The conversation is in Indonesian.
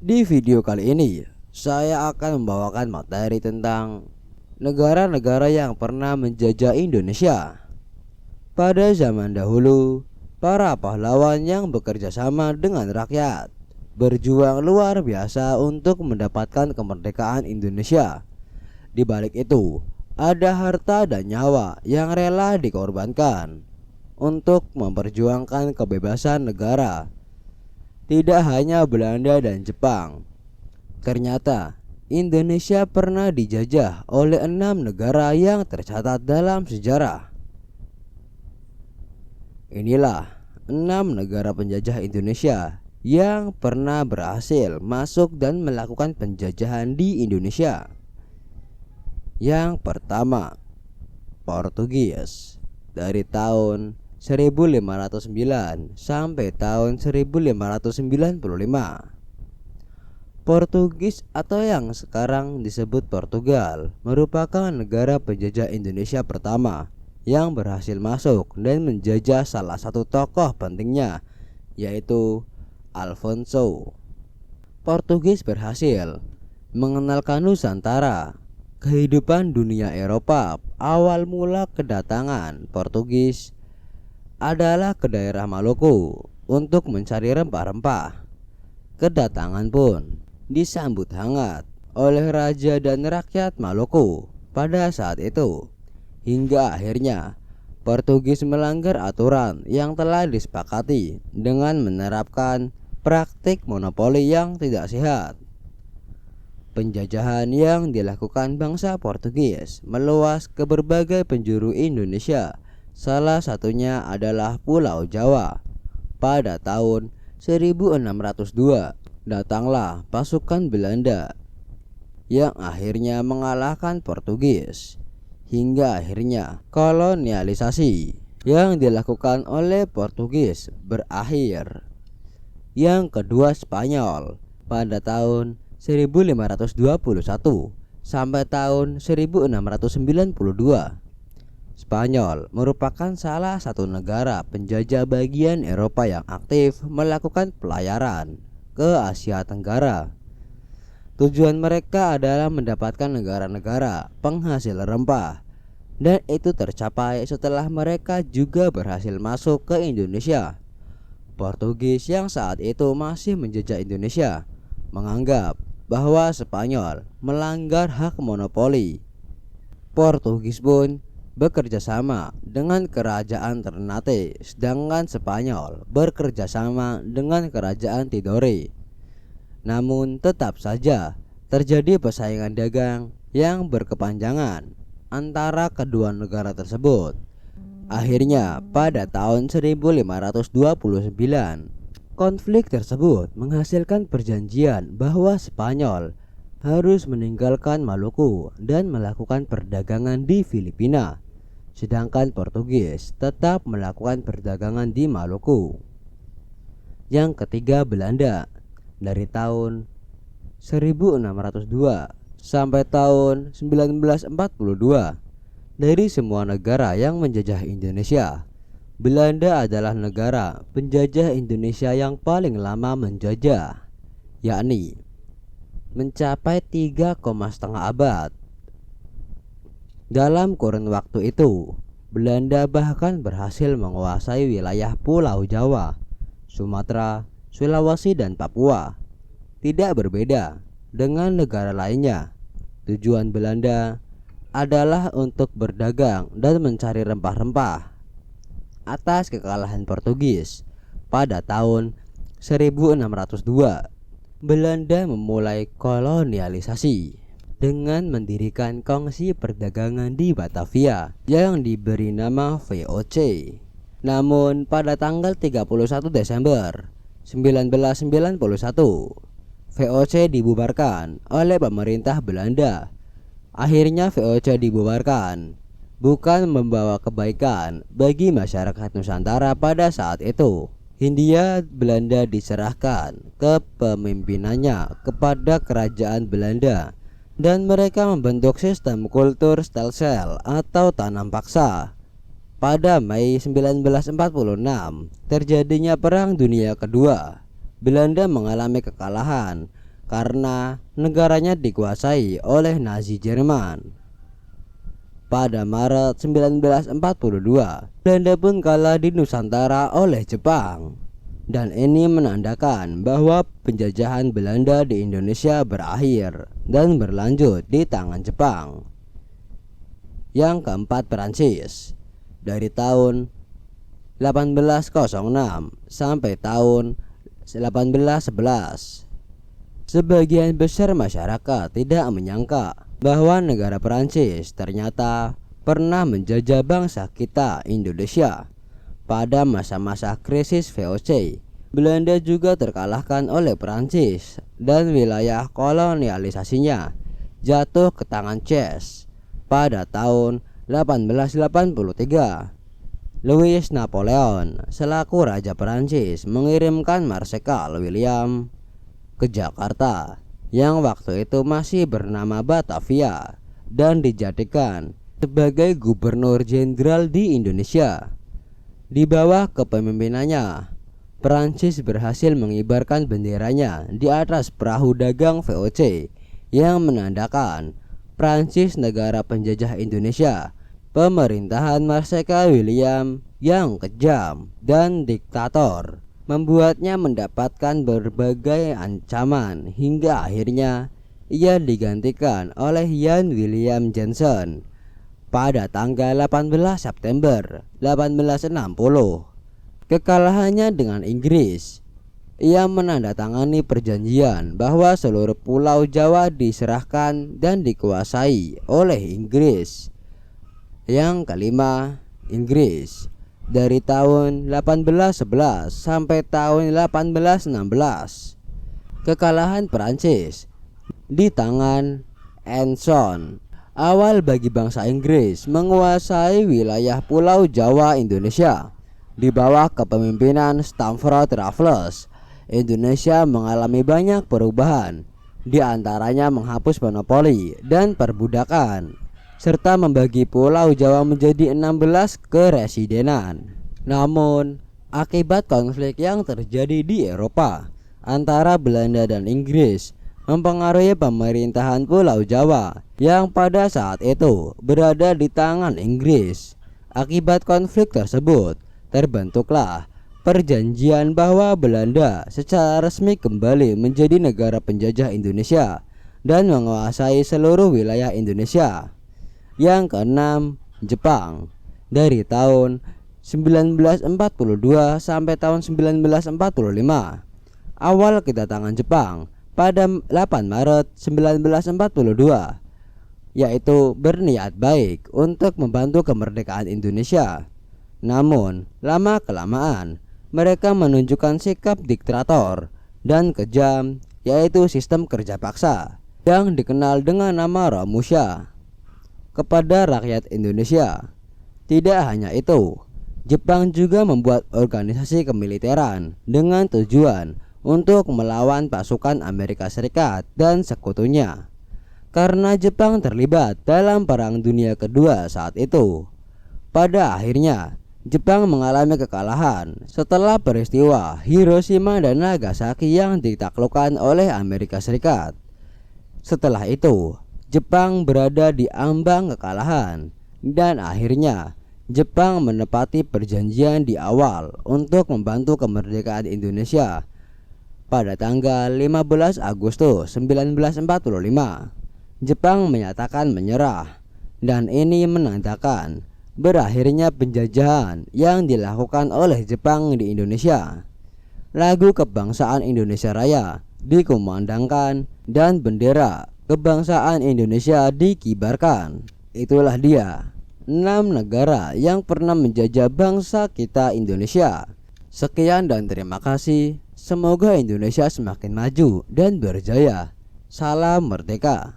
Di video kali ini, saya akan membawakan materi tentang negara-negara yang pernah menjajah Indonesia. Pada zaman dahulu, para pahlawan yang bekerja sama dengan rakyat berjuang luar biasa untuk mendapatkan kemerdekaan Indonesia. Di balik itu, ada harta dan nyawa yang rela dikorbankan untuk memperjuangkan kebebasan negara. Tidak hanya Belanda dan Jepang, ternyata Indonesia pernah dijajah oleh 6 negara yang tercatat dalam sejarah. Inilah 6 negara penjajah Indonesia yang pernah berhasil masuk dan melakukan penjajahan di Indonesia. Yang pertama, Portugis dari tahun 1509 sampai tahun 1595. Portugis atau yang sekarang disebut Portugal merupakan negara penjajah Indonesia pertama yang berhasil masuk dan menjajah salah satu tokoh pentingnya, yaitu Alfonso. Portugis berhasil mengenalkan Nusantara, kehidupan dunia Eropa. Awal mula kedatangan Portugis adalah ke daerah Maluku untuk mencari rempah-rempah. Kedatangan pun disambut hangat oleh raja dan rakyat Maluku pada saat itu, hingga akhirnya Portugis melanggar aturan yang telah disepakati dengan menerapkan praktik monopoli yang tidak sehat. Penjajahan yang dilakukan bangsa Portugis meluas ke berbagai penjuru Indonesia. Salah satunya adalah Pulau Jawa. Pada tahun 1602 datanglah pasukan Belanda yang akhirnya mengalahkan Portugis, hingga akhirnya kolonialisasi yang dilakukan oleh Portugis berakhir. Yang kedua, Spanyol pada tahun 1521 sampai tahun 1692. Spanyol merupakan salah satu negara penjajah bagian Eropa yang aktif melakukan pelayaran ke Asia Tenggara. Tujuan mereka adalah mendapatkan negara-negara penghasil rempah, dan itu tercapai setelah mereka juga berhasil masuk ke Indonesia. Portugis yang saat itu masih menjajah Indonesia menganggap bahwa Spanyol melanggar hak monopoli. Portugis pun bekerja sama dengan kerajaan Ternate, sedangkan Spanyol bekerja sama dengan kerajaan Tidore. Namun tetap saja terjadi persaingan dagang yang berkepanjangan antara kedua negara tersebut. Akhirnya pada tahun 1529, konflik tersebut menghasilkan perjanjian bahwa Spanyol harus meninggalkan Maluku dan melakukan perdagangan di Filipina, sedangkan Portugis tetap melakukan perdagangan di Maluku. Yang ketiga, Belanda dari tahun 1602 sampai tahun 1942. Dari semua negara yang menjajah Indonesia, Belanda adalah negara penjajah Indonesia yang paling lama menjajah, yakni mencapai 3,5 abad. Dalam kurun waktu itu, Belanda bahkan berhasil menguasai wilayah Pulau Jawa, Sumatera, Sulawesi, dan Papua. Tidak berbeda dengan negara lainnya, tujuan Belanda adalah untuk berdagang dan mencari rempah-rempah. Atas kekalahan Portugis pada tahun 1602, Belanda memulai kolonialisasi dengan mendirikan kongsi perdagangan di Batavia yang diberi nama VOC. Namun pada tanggal 31 Desember 1991, VOC dibubarkan oleh pemerintah Belanda. Akhirnya VOC dibubarkan bukan membawa kebaikan bagi masyarakat Nusantara pada saat itu. Hindia Belanda diserahkan kepemimpinannya kepada kerajaan Belanda, dan mereka membentuk sistem kultur stelsel atau tanam paksa. Pada Mei 1946 terjadinya Perang Dunia Kedua. Belanda mengalami kekalahan karena negaranya dikuasai oleh Nazi Jerman. Pada Maret 1942, Belanda pun kalah di Nusantara oleh Jepang. Dan ini menandakan bahwa penjajahan Belanda di Indonesia berakhir dan berlanjut di tangan Jepang. Yang keempat, Prancis. Dari tahun 1806 sampai tahun 1811, sebagian besar masyarakat tidak menyangka bahwa negara Prancis ternyata pernah menjajah bangsa kita, Indonesia. Pada masa-masa krisis VOC, Belanda juga terkalahkan oleh Prancis dan wilayah kolonialisasinya jatuh ke tangan Czech pada tahun 1883. Louis Napoleon selaku Raja Prancis mengirimkan Marsekal William ke Jakarta yang waktu itu masih bernama Batavia dan dijadikan sebagai gubernur jenderal di Indonesia. Di bawah kepemimpinannya, Prancis berhasil mengibarkan benderanya di atas perahu dagang VOC yang menandakan Prancis negara penjajah Indonesia. Pemerintahan Marsekal William yang kejam dan diktator membuatnya mendapatkan berbagai ancaman hingga akhirnya ia digantikan oleh Jan William Johnson pada tanggal 18 September 1860. Kekalahannya dengan Inggris, ia menandatangani perjanjian bahwa seluruh pulau Jawa diserahkan dan dikuasai oleh Inggris. Yang kelima, Inggris. Dari tahun 1811 sampai tahun 1816, kekalahan Prancis di tangan Anson awal bagi bangsa Inggris menguasai wilayah Pulau Jawa Indonesia. Di bawah kepemimpinan Stamford Raffles, Indonesia mengalami banyak perubahan, di antaranya menghapus monopoli dan perbudakan, serta membagi Pulau Jawa menjadi 16 keresidenan. Namun, akibat konflik yang terjadi di Eropa antara Belanda dan Inggris mempengaruhi pemerintahan Pulau Jawa yang pada saat itu berada di tangan Inggris. Akibat konflik tersebut, terbentuklah perjanjian bahwa Belanda secara resmi kembali menjadi negara penjajah Indonesia dan menguasai seluruh wilayah Indonesia. Yang keenam, Jepang. Dari tahun 1942 sampai tahun 1945. Awal kedatangan Jepang pada 8 Maret 1942, yaitu berniat baik untuk membantu kemerdekaan Indonesia. Namun, lama-kelamaan mereka menunjukkan sikap diktator dan kejam, yaitu sistem kerja paksa yang dikenal dengan nama Romusha kepada rakyat Indonesia. Tidak hanya itu, Jepang juga membuat organisasi kemiliteran dengan tujuan untuk melawan pasukan Amerika Serikat dan sekutunya. Karena Jepang terlibat dalam Perang Dunia Kedua saat itu, pada akhirnya Jepang mengalami kekalahan setelah peristiwa Hiroshima dan Nagasaki yang ditaklukkan oleh Amerika Serikat. Setelah itu, Jepang berada di ambang kekalahan dan akhirnya Jepang menepati perjanjian di awal untuk membantu kemerdekaan Indonesia pada tanggal 15 Agustus 1945. Jepang menyatakan menyerah, dan ini menandakan berakhirnya penjajahan yang dilakukan oleh Jepang di Indonesia. Lagu kebangsaan Indonesia Raya dikumandangkan dan bendera kebangsaan Indonesia dikibarkan. Itulah dia 6 negara yang pernah menjajah bangsa kita Indonesia. Sekian dan terima kasih. Semoga Indonesia semakin maju dan berjaya. Salam merdeka.